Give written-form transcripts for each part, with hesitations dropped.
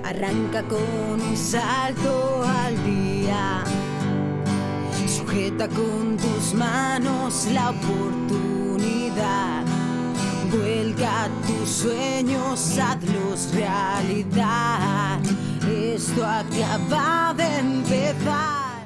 Arranca con un salto al día. Sujeta con tus manos la oportunidad. Vuelca tus sueños, hazlos realidad. Esto acaba de empezar.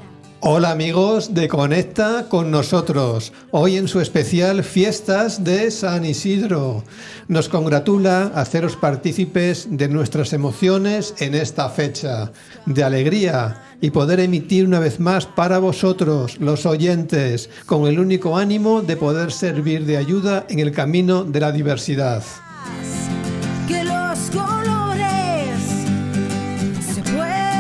Hola amigos de Conecta con nosotros, hoy en su especial Fiestas de San Isidro. Nos congratula haceros partícipes de nuestras emociones en esta fecha de alegría y poder emitir una vez más para vosotros, los oyentes, con el único ánimo de poder servir de ayuda en el camino de la diversidad. Que los colores se pueden.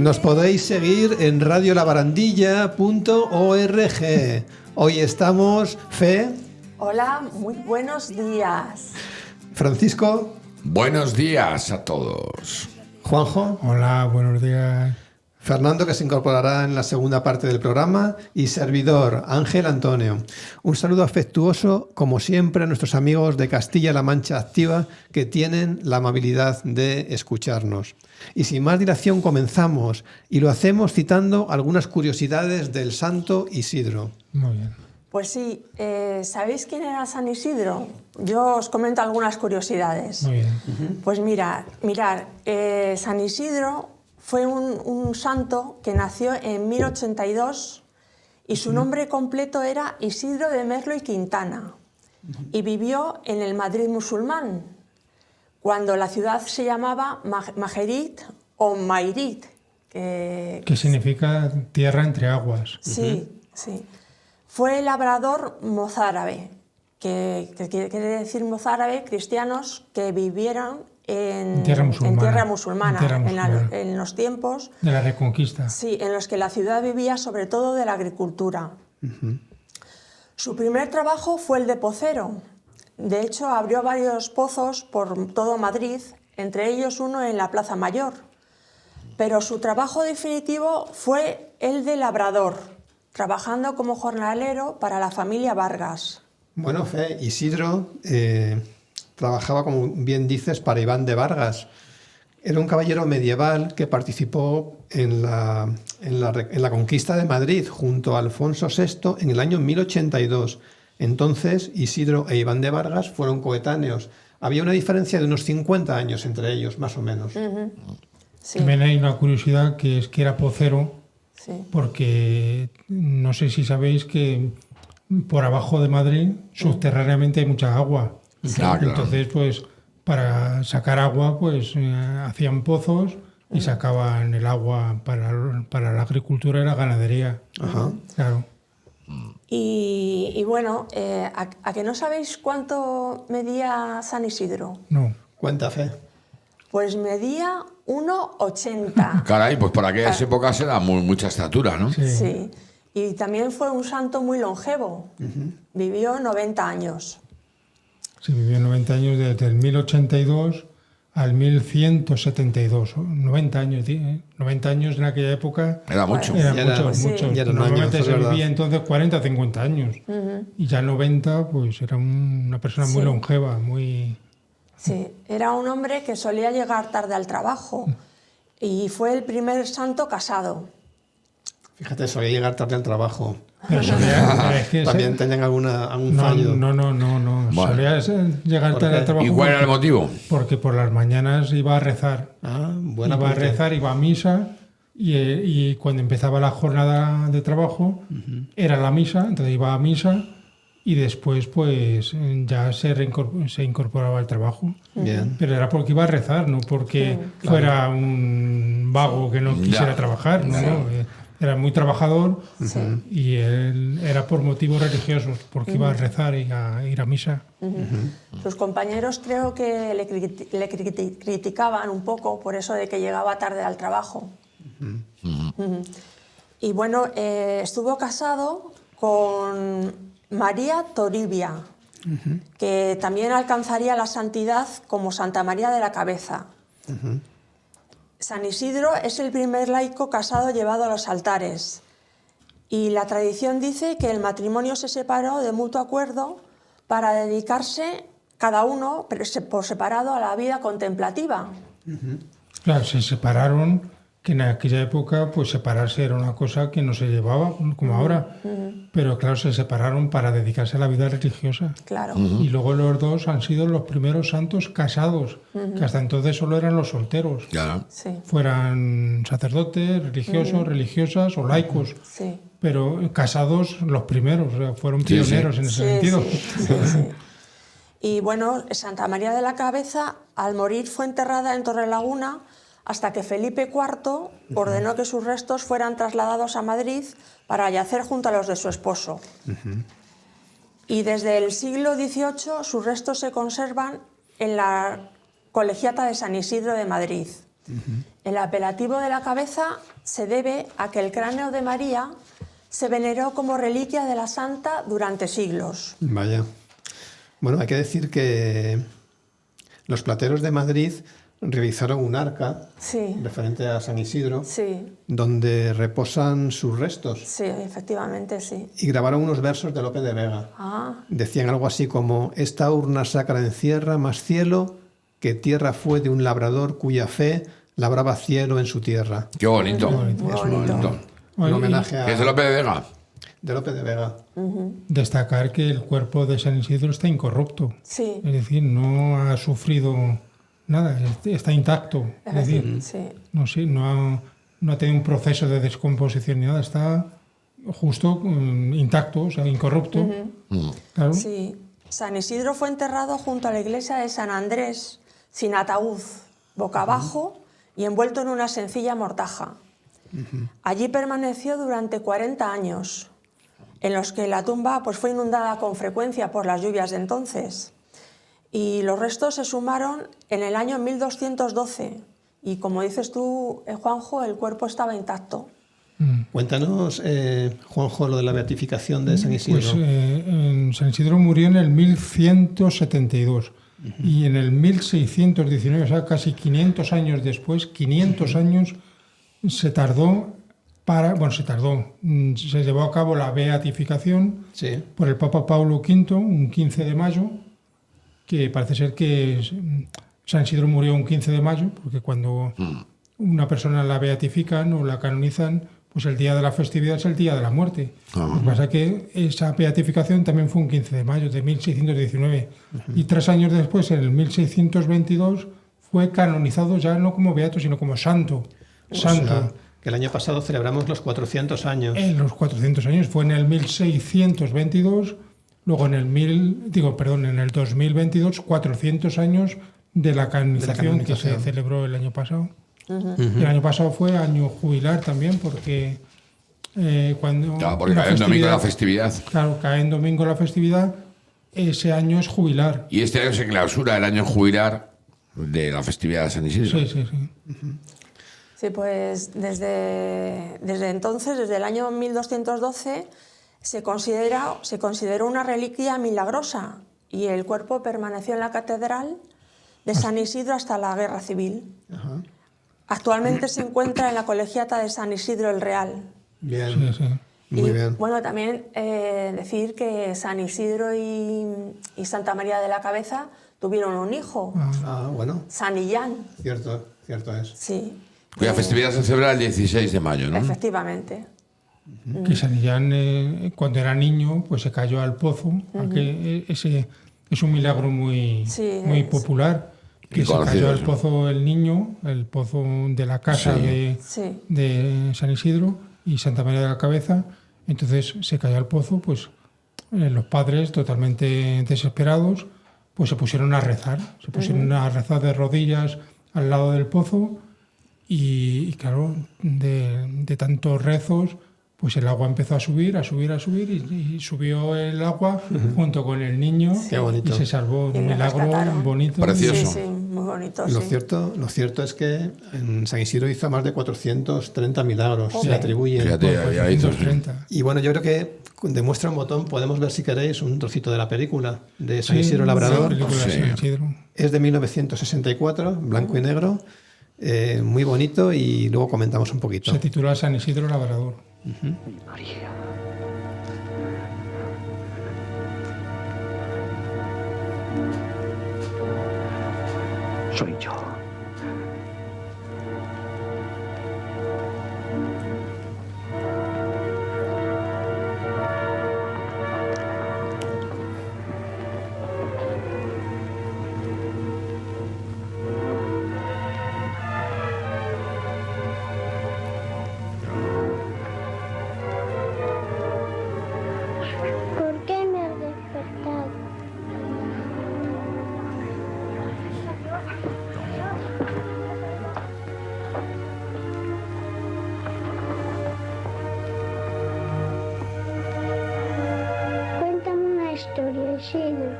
Nos podéis seguir en radiolabarandilla.org. Hoy estamos, Fe. Hola, muy buenos días. Francisco. Buenos días a todos. Juanjo. Hola, buenos días. Fernando, que se incorporará en la segunda parte del programa, y servidor, Ángel Antonio. Un saludo afectuoso, como siempre, a nuestros amigos de Castilla-La Mancha Activa, que tienen la amabilidad de escucharnos. Y sin más dilación comenzamos, y lo hacemos citando algunas curiosidades del Santo Isidro. Muy bien. Pues sí, ¿sabéis quién era San Isidro? Yo os comento algunas curiosidades. Muy bien. Pues mirad, San Isidro fue un santo que nació en 1082 y su nombre completo era Isidro de Merlo y Quintana y vivió en el Madrid musulmán, cuando la ciudad se llamaba Majerit o Mairit. ¿Qué significa tierra entre aguas? Sí, sí. Fue labrador mozárabe, que quiere decir mozárabe, cristianos que vivieron en tierra musulmana, en los tiempos de la Reconquista. Sí, en los que la ciudad vivía sobre todo de la agricultura. Su primer trabajo fue el de pocero. De hecho, abrió varios pozos por todo Madrid, entre ellos uno en la Plaza Mayor. Pero su trabajo definitivo fue el de labrador, trabajando como jornalero para la familia Vargas. Bueno, Fe, Isidro trabajaba, como bien dices, para Iván de Vargas. Era un caballero medieval que participó en la conquista de Madrid junto a Alfonso VI en el año 1082. Entonces, Isidro e Iván de Vargas fueron coetáneos. Había una diferencia de unos 50 años entre ellos, más o menos. Sí. También hay una curiosidad, que es que era pocero, Sí. porque no sé si sabéis que por abajo de Madrid subterráneamente hay mucha agua. Claro. Entonces, pues, para sacar agua, pues hacían pozos y sacaban el agua para la agricultura y la ganadería. Ajá. Claro. Y bueno, ¿a que no sabéis cuánto medía San Isidro? No. Cuenta, Fe. Pues medía 1,80. Caray, pues por aquellas épocas era mucha estatura, ¿no? Sí. Sí. Y también fue un santo muy longevo. Vivió 90 años. Sí, vivió 90 años, desde el 1082 al 1172. 90 años, 90 años en aquella época. Era mucho. Eran Ya era- muchos, sí. muchos. Ya eran Normalmente años, es se verdad. vivía entonces 40 o 50 años. Y ya 90, pues era una persona muy Sí. longeva, muy... Sí, era un hombre que solía llegar tarde al trabajo y fue el primer santo casado. Fíjate, solía llegar tarde al trabajo. Pero es que También tenían algún fallo. No. Bueno. Solía llegar ¿Por tarde qué? al trabajo ¿Y cuál era el motivo? porque por las mañanas iba a rezar. Buena Iba a apunte. rezar, iba a misa y cuando empezaba la jornada de trabajo era la misa, entonces iba a misa y después pues ya se incorporaba al trabajo. Bien. Pero era porque iba a rezar, no porque fuera un vago que no quisiera Ya. trabajar, no. Era muy trabajador Sí. y él era por motivos religiosos, porque iba a rezar y a ir a misa. Sus compañeros creo que le criticaban un poco por eso de que llegaba tarde al trabajo. Y bueno, estuvo casado con María Toribia, que también alcanzaría la santidad como Santa María de la Cabeza. San Isidro es el primer laico casado llevado a los altares. Y la tradición dice que el matrimonio se separó de mutuo acuerdo para dedicarse cada uno por separado a la vida contemplativa. Claro, se separaron, que en aquella época pues separarse era una cosa que no se llevaba como ahora, pero claro, se separaron para dedicarse a la vida religiosa. Claro. Y luego los dos han sido los primeros santos casados, que hasta entonces solo eran los solteros, Claro. Sí, fueran sacerdotes, religiosos, religiosas o laicos, sí. pero casados los primeros, o sea, fueron Sí, sí. pioneros en ese sentido. Sí. Y bueno, Santa María de la Cabeza, al morir, fue enterrada en Torrelaguna hasta que Felipe IV ordenó que sus restos fueran trasladados a Madrid para yacer junto a los de su esposo. Y desde el siglo XVIII sus restos se conservan en la Colegiata de San Isidro de Madrid. El apelativo de la cabeza se debe a que el cráneo de María se veneró como reliquia de la santa durante siglos. Vaya. Bueno, hay que decir que los plateros de Madrid realizaron un arca Sí, referente a San Isidro, sí, donde reposan sus restos, sí, efectivamente, sí. y grabaron unos versos de Lope de Vega. Ah, Decían algo así como: esta urna sacra encierra más cielo que tierra fue de un labrador cuya fe labraba cielo en su tierra. Qué bonito. muy Es bonito. bonito. Un homenaje ¿Qué es de a Lope de Vega? de Lope de Vega. Destacar que el cuerpo de San Isidro está incorrupto, Sí, es decir, no ha sufrido nada, está intacto. Es decir, sí. no ha tenido un proceso de descomposición ni nada, está justo intacto, o sea, incorrupto. Claro. Sí. San Isidro fue enterrado junto a la iglesia de San Andrés, sin ataúd, boca abajo y envuelto en una sencilla mortaja. Allí permaneció durante 40 años, en los que la tumba pues, fue inundada con frecuencia por las lluvias de entonces. Y los restos se sumaron en el año 1212. Y como dices tú, Juanjo, el cuerpo estaba intacto. Cuéntanos, Juanjo, lo de la beatificación de San Isidro. Pues en San Isidro murió en el 1172 y en el 1619, o sea, casi 500 años después, 500 años se tardó se llevó a cabo la beatificación Sí. por el Papa Paulo V, un 15 de mayo, que parece ser que San Isidro murió un 15 de mayo, porque cuando una persona la beatifican o la canonizan, pues el día de la festividad es el día de la muerte. Lo que pasa es que esa beatificación también fue un 15 de mayo de 1619. Y 3 años después, en el 1622, fue canonizado ya no como beato, sino como santo. O sea, que el año pasado celebramos los 400 años. En los 400 años, fue en el 1622, luego en el 2022, 400 años de la canonización que se celebró el año pasado. Y el año pasado fue año jubilar también, porque cuando... Claro, porque cae en domingo la festividad. Claro, cae en domingo la festividad, ese año es jubilar. Y este año se clausura el año jubilar de la festividad de San Isidro. Sí, sí, sí. Sí, pues desde entonces, desde el año 1212, se consideró una reliquia milagrosa y el cuerpo permaneció en la catedral de San Isidro hasta la Guerra Civil. Ajá. Actualmente se encuentra en la Colegiata de San Isidro el Real. Bien, Sí, sí. muy Y, bien. bueno, también decir que San Isidro y Santa María de la Cabeza tuvieron un hijo, Ah, bueno, San Illán. cierto es. Sí. Cuya festividad se celebra el 16 de mayo, ¿no? Efectivamente. Que San Illán, cuando era niño, pues se cayó al pozo. Aunque ese es un milagro muy popular. Que Y se conocido, cayó al sí. pozo el niño, el pozo de la casa Sí. de San Isidro y Santa María de la Cabeza. Entonces se cayó al pozo, pues los padres, totalmente desesperados, pues se pusieron a rezar. Se pusieron a rezar de rodillas al lado del pozo. Y claro, de tantos rezos, pues el agua empezó a subir y subió el agua junto con el niño. Qué bonito. Y se salvó. Y Un le milagro rescataron. bonito. Precioso. Sí, sí, muy bonito. Lo sí. cierto es que en San Isidro hizo más de 430 milagros, se le atribuyen. Fíjate, había dicho, sí. 430. Y bueno, yo creo que demuestra un botón. Podemos ver, si queréis, un trocito de la película de San Sí, Isidro la Labrador. película de Sí. San Isidro. Es de 1964, blanco y negro, muy bonito, y luego comentamos un poquito. Se titula San Isidro Labrador. María. Soy yo. Isidro.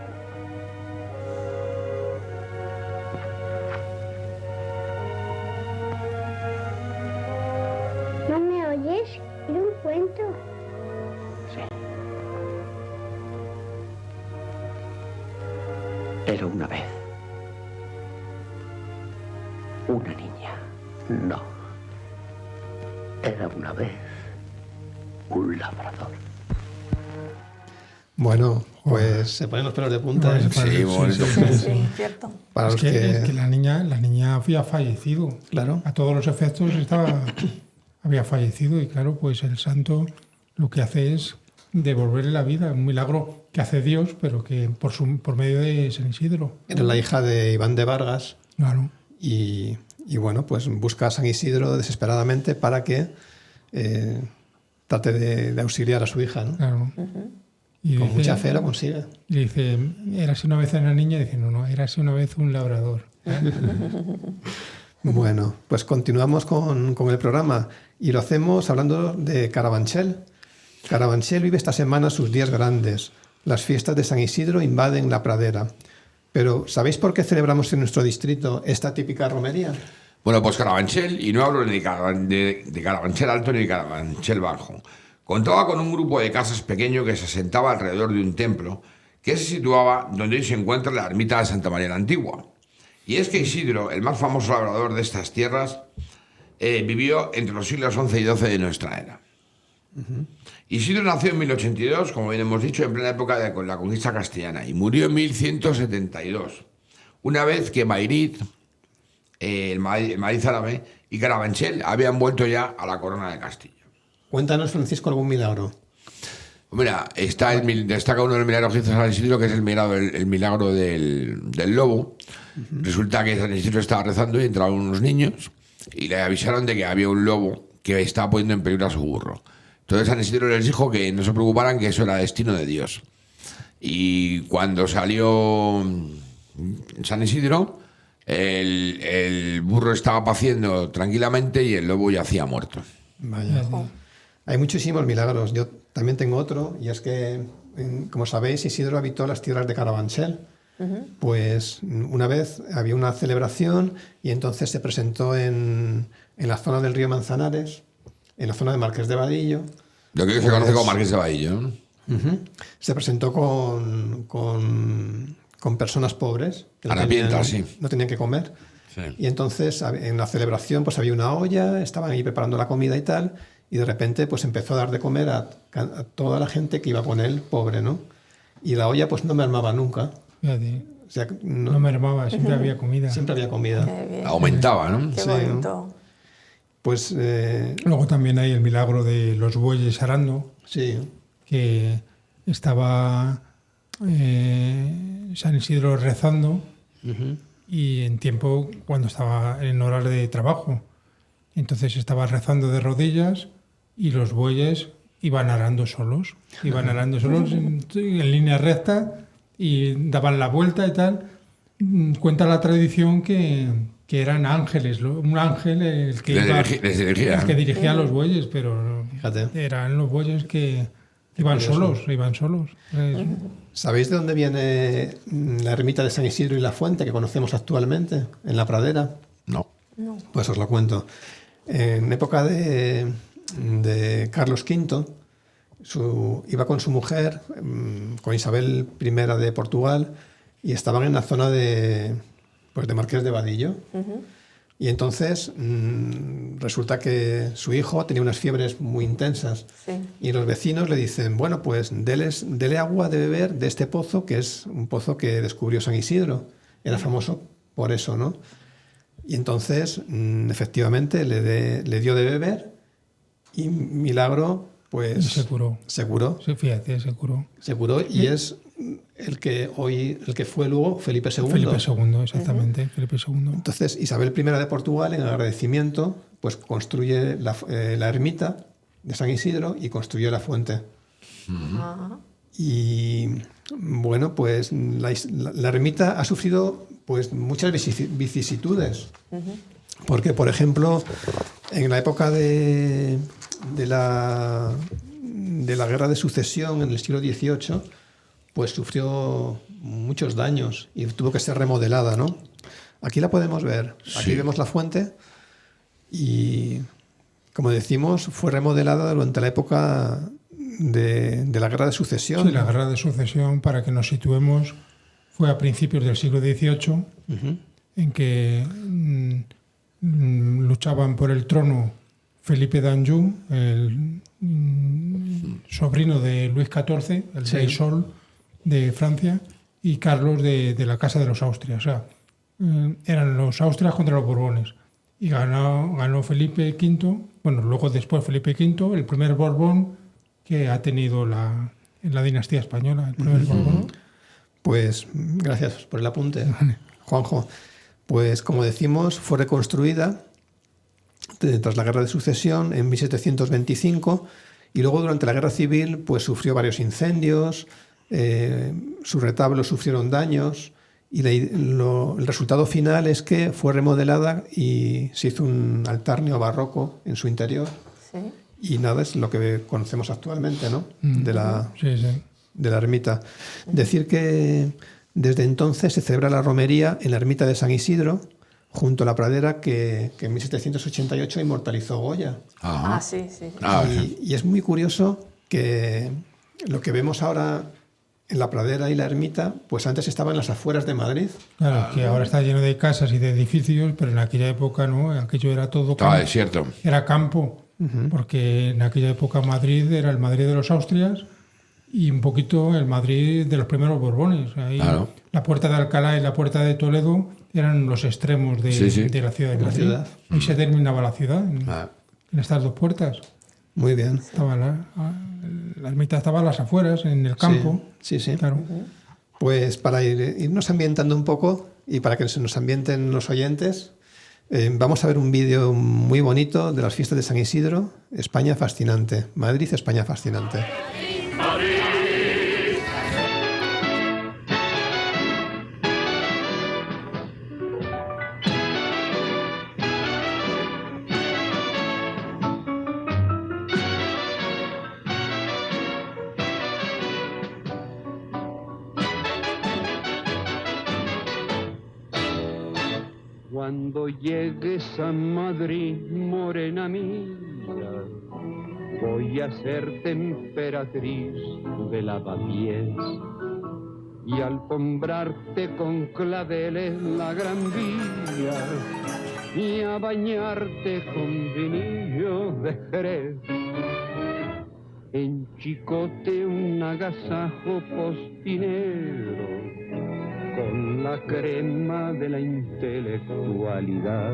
¿No me oyes? ¿Quiero un cuento? Sí. Era una vez una niña. No. Era una vez un labrador. Bueno, pues se ponen los pelos de punta. ¿eh? Sí, bonito. Sí, cierto. Para los Es que la niña había fallecido. Claro. A todos los efectos había fallecido y claro, pues el santo lo que hace es devolverle la vida, un milagro que hace Dios, pero que por medio de San Isidro. Era la hija de Iván de Vargas Claro. y bueno, pues busca a San Isidro desesperadamente para que trate de auxiliar a su hija, ¿no? Claro. Y Con dice- mucha fe lo consigue. Y dice, érase una vez una niña, y dice, no, érase una vez un labrador. Bueno, pues continuamos con el programa y lo hacemos hablando de Carabanchel. Carabanchel vive esta semana sus días grandes. Las fiestas de San Isidro invaden la pradera. Pero ¿sabéis por qué celebramos en nuestro distrito esta típica romería? Bueno, pues Carabanchel, y no hablo ni de Carabanchel Alto ni de Carabanchel Bajo, contaba con un grupo de casas pequeño que se asentaba alrededor de un templo que se situaba donde hoy se encuentra la ermita de Santa María la Antigua. Y es que Isidro, el más famoso labrador de estas tierras, vivió entre los siglos XI y XII de nuestra era. Isidro nació en 1082, como bien hemos dicho, en plena época de la conquista castellana, y murió en 1172, una vez que Mayrit, el Madrid árabe, y Carabanchel habían vuelto ya a la corona de Castilla. Cuéntanos, Francisco, algún milagro. Mira, destaca uno de los milagros que hizo San Isidro, que es el milagro del lobo. Resulta que San Isidro estaba rezando y entraron unos niños y le avisaron de que había un lobo que estaba poniendo en peligro a su burro. Entonces San Isidro les dijo que no se preocuparan, que eso era destino de Dios. Y cuando salió San Isidro, el burro estaba paciendo tranquilamente y el lobo yacía muerto. Vaya. Hay muchísimos milagros. Yo también tengo otro, y es que, como sabéis, Isidro habitó las tierras de Carabanchel. Pues una vez había una celebración y entonces se presentó en la zona del río Manzanares, en la zona de Marqués de Vadillo. Lo que se conoce como Marqués de Vadillo, ¿no? Se presentó con personas pobres que Harapientas, sí. no tenían que comer. Sí. Y entonces en la celebración pues había una olla, estaban ahí preparando la comida y tal, y de repente pues empezó a dar de comer a toda la gente que iba con él, pobre, ¿no? Y la olla pues no mermaba nunca. Fíjate, O sea, no mermaba, siempre había comida. siempre había comida. Qué bien. Aumentaba, ¿no? Qué Sí, bonito. Pues Luego también hay el milagro de los bueyes arando, sí, que estaba San Isidro rezando y en tiempo cuando estaba en horas de trabajo. Entonces estaba rezando de rodillas y los bueyes iban arando solos. Iban arando solos en línea recta y daban la vuelta y tal. Cuenta la tradición que eran ángeles, un ángel el que, Les dirigía. el que dirigía a los bueyes, pero fíjate. eran los bueyes que iban solos. ¿Sabéis de dónde viene la ermita de San Isidro y la fuente que conocemos actualmente en la pradera? No. Pues os lo cuento. En época de Carlos V, iba con su mujer, con Isabel I de Portugal, y estaban en la zona de Marqués de Vadillo. Y entonces resulta que su hijo tenía unas fiebres muy intensas. Sí. Y los vecinos le dicen, bueno, pues dele agua de beber de este pozo, que es un pozo que descubrió San Isidro. Era famoso por eso, ¿no? Y entonces, efectivamente, le dio de beber y milagro, pues... Se curó. Se curó. Sí, fíjate, se curó. Se curó y es el que fue luego Felipe II. Felipe II, exactamente, Felipe II. Entonces, Isabel I de Portugal, en agradecimiento, pues construye la ermita de San Isidro y construye la fuente. Y bueno, pues la ermita ha sufrido pues muchas vicisitudes. Porque, por ejemplo, en la época de la Guerra de Sucesión, en el siglo XVIII, pues sufrió muchos daños y tuvo que ser remodelada, ¿no? Aquí la podemos ver. Aquí Sí. vemos la fuente y, como decimos, fue remodelada durante la época de la Guerra de Sucesión. Sí, la Guerra de Sucesión, para que nos situemos, fue a principios del siglo XVIII, en que luchaban por el trono Felipe d'Anjou, el sobrino de Luis XIV, el Sí. rey Sol de Francia, y Carlos de la Casa de los Austrias. O sea, eran los Austrias contra los Borbones. Y ganó Felipe V, bueno, luego después Felipe V, el primer Borbón que ha tenido en la dinastía española, el primer Borbón. Pues gracias por el apunte, Juanjo. Pues como decimos, fue reconstruida tras la Guerra de Sucesión en 1725 y luego durante la Guerra Civil pues sufrió varios incendios, sus retablos sufrieron daños y el resultado final es que fue remodelada y se hizo un altar neobarroco en su interior. Sí. Y nada, es lo que conocemos actualmente, ¿no? De la ermita. Decir que desde entonces se celebra la romería en la ermita de San Isidro, junto a la pradera que en 1788 inmortalizó Goya. Ajá. Sí, sí. Y es muy curioso que lo que vemos ahora en la pradera y la ermita, pues antes estaba en las afueras de Madrid. Claro, que ahora está lleno de casas y de edificios, pero en aquella época no, aquello era todo Estaba desierto. Era campo, porque en aquella época Madrid era el Madrid de los Austrias y un poquito el Madrid de los primeros Borbones. Ahí Claro. la Puerta de Alcalá y la Puerta de Toledo eran los extremos de, Sí, sí. de la ciudad de La Madrid. ciudad. Ahí se terminaba la ciudad, Ah. en estas dos puertas. Muy bien. Estaba la ermita estaba a las afueras, en el campo. Sí, sí. Claro. Pues para irnos ambientando un poco y para que se nos ambienten los oyentes, vamos a ver un vídeo muy bonito de las fiestas de San Isidro, España fascinante. Madrid, España fascinante. Cuando llegues a Madrid, morena mía, voy a ser emperatriz de lavapiés y alfombrarte con claveles la gran vía y a bañarte con vinillo de Jerez. En Chicote un agasajo postinero con la crema de la intelectualidad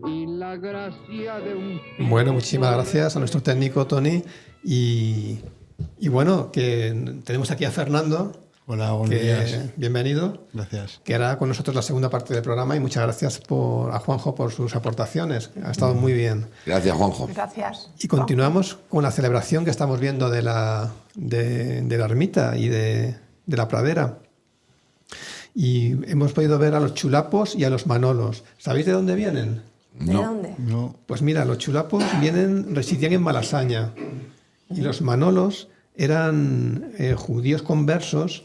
y la gracia de un... Bueno, muchísimas gracias a nuestro técnico Tony y bueno, que tenemos aquí a Fernando. Hola, buenos días. Bienvenido. Gracias. Que hará con nosotros la segunda parte del programa y muchas gracias a Juanjo por sus aportaciones. Ha estado muy bien. Gracias, Juanjo. Gracias. Y continuamos con la celebración que estamos viendo de la ermita y de la pradera. Y hemos podido ver a los chulapos y a los manolos. ¿Sabéis de dónde vienen? ¿De No. dónde? No, Pues mira, los chulapos residían en Malasaña y los manolos eran judíos conversos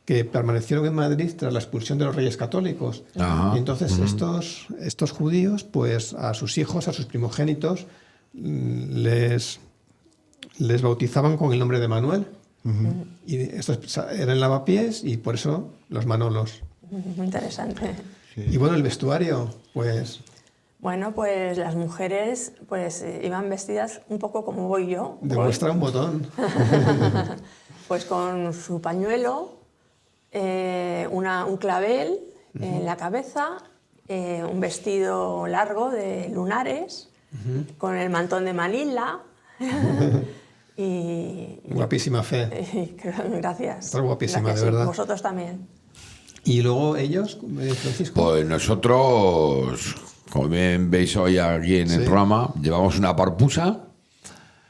que permanecieron en Madrid tras la expulsión de los reyes católicos. Ajá. Y entonces estos judíos, pues a sus hijos, a sus primogénitos, les bautizaban con el nombre de Manuel. Y estos eran lavapiés y por eso los manolos. Muy interesante. Y bueno, el vestuario, pues Bueno, pues las mujeres pues iban vestidas un poco como voy yo. demuestra un botón. Pues con su pañuelo, un clavel en la cabeza, un vestido largo de lunares, con el mantón de Manila. y Guapísima Fe. gracias. Estás guapísima, Gracias, de sí. verdad. Vosotros también. Y luego ellos, Francisco. Pues nosotros, como bien veis hoy aquí en el Sí. programa, llevamos una parpusa,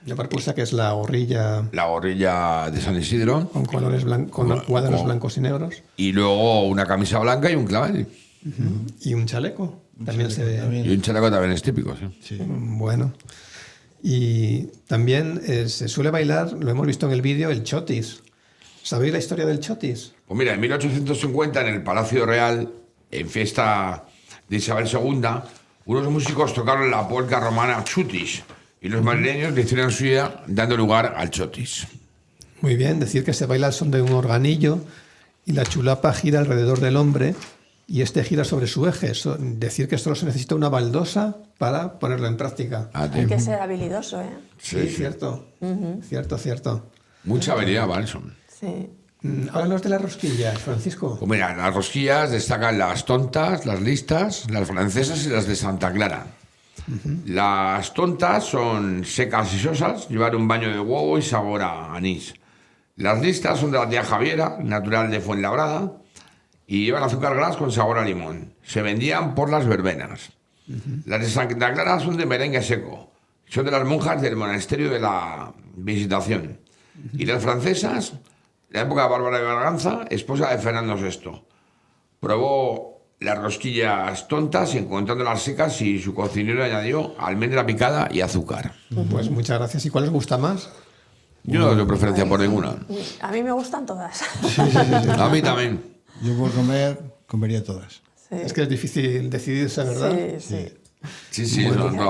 La parpusa, que es la gorrilla la gorrilla de San Isidro, con colores con cuadros blancos y negros, y luego una camisa blanca y un clavel. y un chaleco. También se ve. Y un chaleco también es típico, sí. sí. Bueno. Y también se suele bailar, lo hemos visto en el vídeo, el chotis. ¿Sabéis la historia del chotis? Pues mira, en 1850 en el Palacio Real, en fiesta de Isabel II, unos músicos tocaron la polca romana Chutis y los madrileños le hicieron suya dando lugar al chotis. Muy bien, decir que se baila al son de un organillo y la chulapa gira alrededor del hombre y este gira sobre su eje. Decir que solo se necesita una baldosa para ponerlo en práctica. Hay que ser habilidoso, ¿eh? Sí, cierto. Cierto. Mucha habilidad, Valson. Sí. Háblanos de las rosquillas, Francisco. Pues mira, las rosquillas destacan las tontas, las listas, las francesas y las de Santa Clara. Las tontas son secas y sosas, llevan un baño de huevo y sabor a anís. Las listas son de la tía Javiera, natural de Fuenlabrada, y llevan azúcar glas con sabor a limón. Se vendían por las verbenas. Las de Santa Clara son de merengue seco. Son de las monjas del monasterio de la Visitación. Y las francesas, la época de Bárbara de Braganza, esposa de Fernando VI. Probó las rosquillas tontas, encontrándolas secas, y su cocinero añadió almendra picada y azúcar. Pues muchas gracias. ¿Y cuál os gusta más? Yo no tengo preferencia por ninguna. A mí me gustan todas. A mí también. Yo por comería todas. Sí. Es que es difícil decidirse, ¿verdad? Sí. Sí,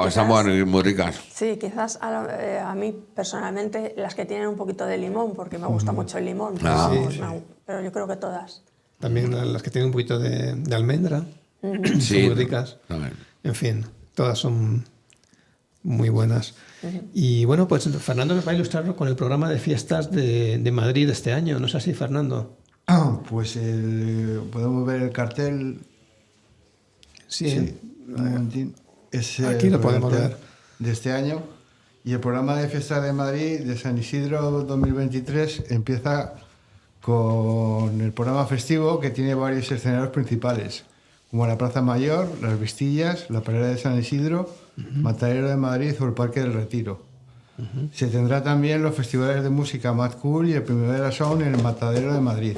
están muy ricas. Sí, quizás a mí personalmente las que tienen un poquito de limón, porque me gusta mucho el limón. Pero yo creo que todas. También las que tienen un poquito de almendra. Son muy ricas. También. En fin, todas son muy buenas. Y bueno, pues Fernando nos va a ilustrar con el programa de fiestas de Madrid este año. ¿No es así, Fernando? Pues podemos ver el cartel. Sí. Un momentín. Es Aquí lo podemos cartel ver. De este año. Y el programa de fiestas de Madrid de San Isidro 2023 empieza con el programa festivo, que tiene varios escenarios principales, como la Plaza Mayor, las Vistillas, la Perrera de San Isidro, Matadero de Madrid o el Parque del Retiro. Se tendrá también los festivales de música Mad Cool y el Primavera Sound en el Matadero de Madrid.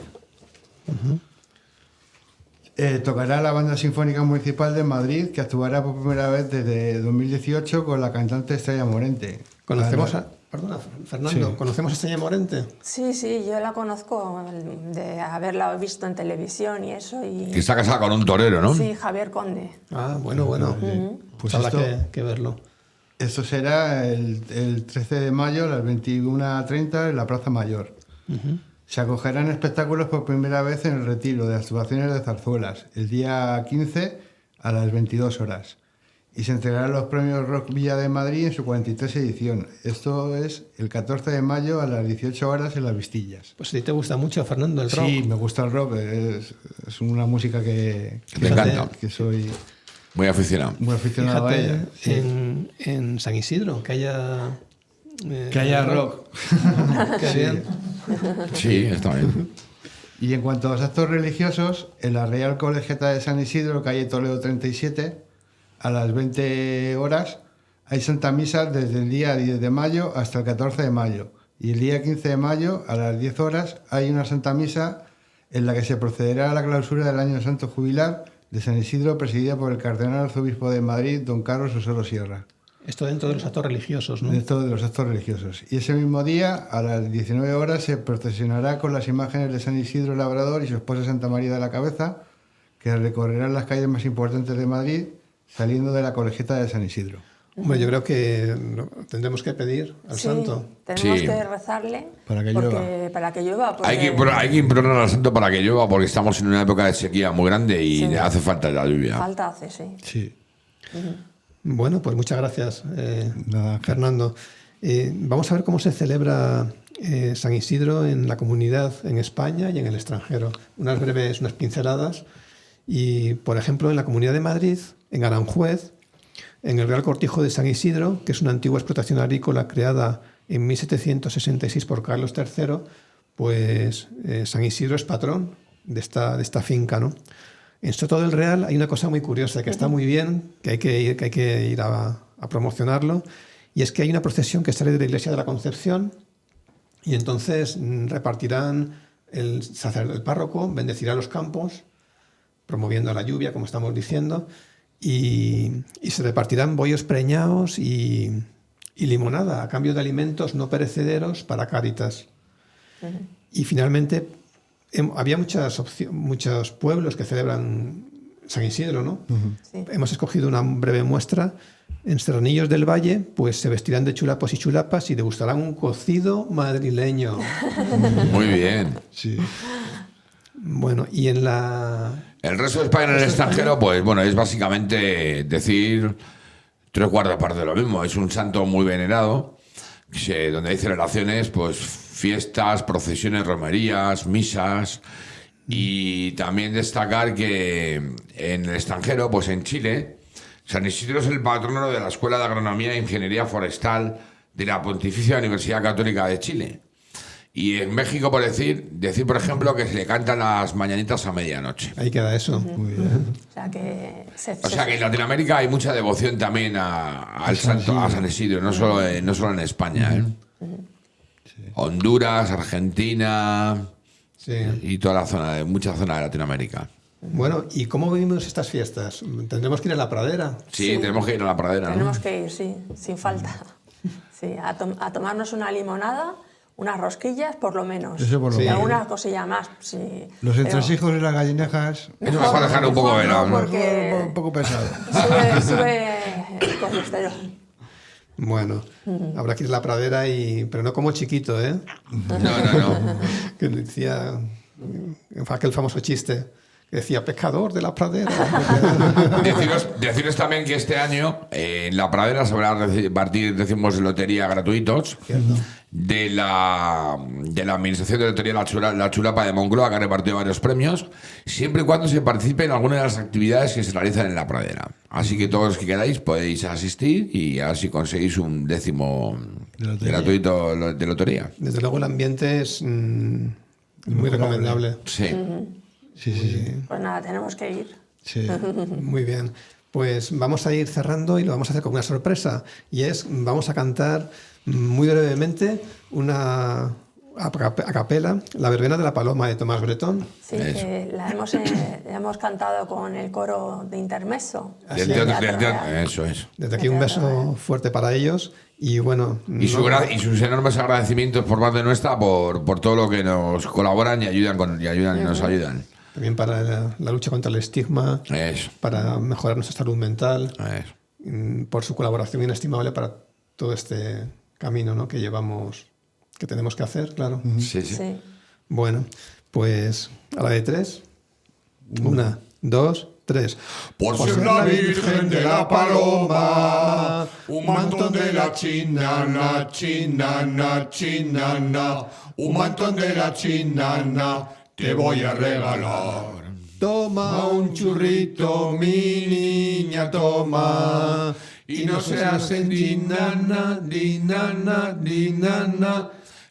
Tocará la Banda Sinfónica Municipal de Madrid, que actuará por primera vez desde 2018 con la cantante Estrella Morente. ¿Conocemos Perdona, Fernando, Sí. ¿conocemos a Estrella Morente? Sí, yo la conozco de haberla visto en televisión y eso. Que está casada con un torero, ¿no? Sí, Javier Conde. Ah, bueno. Pues habrá esto- que verlo. Esto será el 13 de mayo a las 21:30 en la Plaza Mayor. Se acogerán espectáculos por primera vez en el Retiro de actuaciones de zarzuelas, el día 15 a las 22 horas. Y se entregarán los premios Rock Villa de Madrid en su 43 edición. Esto es el 14 de mayo a las 18 horas en Las Vistillas. Pues si te gusta mucho, Fernando, el rock. Sí, me gusta el rock. Es una música que Te encanta. que soy Muy aficionado. muy aficionado a ella. Fíjate Sí. en San Isidro, que haya... Que haya rock. Qué bien. Sí, está bien. Y en cuanto a los actos religiosos, en la Real Colegiata de San Isidro, calle Toledo 37, a las 20 horas, hay Santa Misa desde el día 10 de mayo hasta el 14 de mayo. Y el día 15 de mayo, a las 10 horas, hay una Santa Misa en la que se procederá a la clausura del Año Santo Jubilar de San Isidro, presidida por el Cardenal Arzobispo de Madrid, don Carlos Osoro Sierra. Esto dentro de los actos religiosos, ¿no? Dentro de los actos religiosos. Y ese mismo día, a las 19 horas, se procesionará con las imágenes de San Isidro Labrador y su esposa Santa María de la Cabeza, que recorrerán las calles más importantes de Madrid, saliendo de la Colegiata de San Isidro. Hombre, yo creo que tendremos que pedir al santo. Tenemos Sí. que rezarle Para que para que llueva. Hay que implorar al santo para que llueva, porque estamos en una época de sequía muy grande y Sí. hace falta la lluvia. Falta hace, sí. Sí. Bueno, pues muchas gracias, Nada. Fernando. Vamos a ver cómo se celebra San Isidro en la comunidad en España y en el extranjero. Unas pinceladas. Y, por ejemplo, en la Comunidad de Madrid, en Aranjuez, en el Real Cortijo de San Isidro, que es una antigua explotación agrícola creada en 1766 por Carlos III, pues San Isidro es patrón de esta finca, ¿no? En Soto del Real hay una cosa muy curiosa, que está muy bien, que hay que ir a promocionarlo, y es que hay una procesión que sale de la Iglesia de la Concepción y entonces repartirán el párroco, bendecirá los campos, promoviendo la lluvia, como estamos diciendo, y se repartirán bollos preñados y limonada a cambio de alimentos no perecederos para Cáritas. Y finalmente había muchos pueblos que celebran San Isidro, ¿no? Sí. Hemos escogido una breve muestra. En Serranillos del Valle, pues se vestirán de chulapos y chulapas y degustarán un cocido madrileño. Muy bien. Sí. Bueno, y en la... El resto de España en el extranjero, pues bueno, es básicamente decir 3/4 parte de lo mismo. Es un santo muy venerado, donde hay celebraciones, pues fiestas, procesiones, romerías, misas. Y también destacar que en el extranjero, pues en Chile, San Isidro es el patrono de la Escuela de Agronomía e Ingeniería Forestal de la Pontificia Universidad Católica de Chile. Y en México, por decir por ejemplo, que se le cantan las mañanitas a medianoche. Ahí queda eso. Muy bien. O sea que en Latinoamérica hay mucha devoción también al santo, a San Isidro, no solo en España. Sí. Honduras, Argentina, sí, y toda la zona, mucha zona de Latinoamérica. Bueno, ¿y cómo vivimos estas fiestas? ¿Tendremos que ir a la pradera? Sí, tenemos que ir a la pradera. Tenemos que ir, sí, sin falta. Sí, a tomarnos una limonada, unas rosquillas, por lo menos. Eso por lo y menos. alguna cosilla más. Sí. Los entresijos y las gallinejas. Eso va a dejar un poco velado, ¿no? Porque Un poco pesado. sube el colesterol. Bueno, habrá que ir a la pradera, pero no como chiquito, ¿eh? No. Que decía aquel famoso chiste. Que decía, pescador de la pradera. Deciros también que este año en la pradera se van a repartir, decimos, lotería gratuitos de la Administración de Lotería La Chulapa de Moncloa, que ha repartido varios premios, siempre y cuando se participe en alguna de las actividades que se realizan en la pradera. Así que todos los que queráis podéis asistir y así conseguís un 10º gratuito de lotería. Desde luego el ambiente es muy recomendable. Sí. Sí. Pues nada, tenemos que ir. Sí. Muy bien. Pues vamos a ir cerrando y lo vamos a hacer con una sorpresa. Y vamos a cantar muy brevemente a capela, la verbena de la paloma de Tomás Bretón. Sí, que la hemos cantado con el coro de intermeso. Eso es. Desde aquí un beso fuerte para ellos. Y bueno... Y sus enormes agradecimientos por parte nuestra por todo lo que nos colaboran y nos ayudan. También para la lucha contra el estigma, para mejorar nuestra salud mental, por su colaboración inestimable para todo este camino, ¿no? que llevamos, que tenemos que hacer, claro. Sí. Bueno, pues a la de 3. 1, 2, 3. Por ser la Virgen de la Paloma, un mantón de la chinana, un mantón de la chinana, te voy a regalar. Toma un churrito, mi niña, toma. Y no seas en dinana,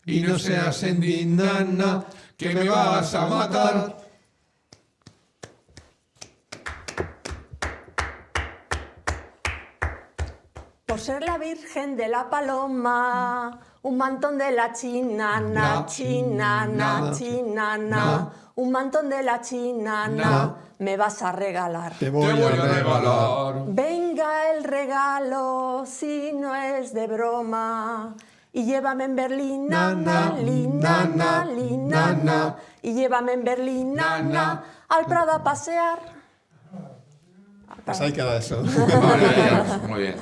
y no seas en dinana, que me vas a matar. Por ser la Virgen de la Paloma, un mantón de la chinana, un mantón de la chinana, me vas a regalar. Te voy a regalar. Venga el regalo, si no es de broma, y llévame en Berlín, y llévame en Berlín, al Prado a pasear. Pues ahí queda eso. Muy bien.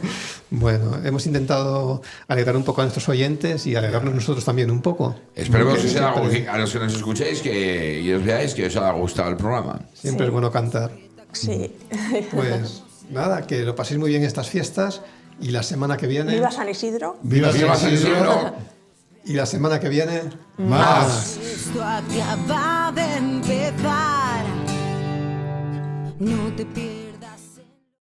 Bueno, hemos intentado alegrar un poco a nuestros oyentes y alegrarnos nosotros también un poco. Esperemos que a los que nos escuchéis y os veáis que os haya gustado el programa. Siempre es bueno cantar. Sí. Pues nada, que lo paséis muy bien estas fiestas y la semana que viene... ¡Viva San Isidro! ¡Viva San Isidro! Y la semana que viene... ¡Más! Esto acaba de empezar. No te pierdas.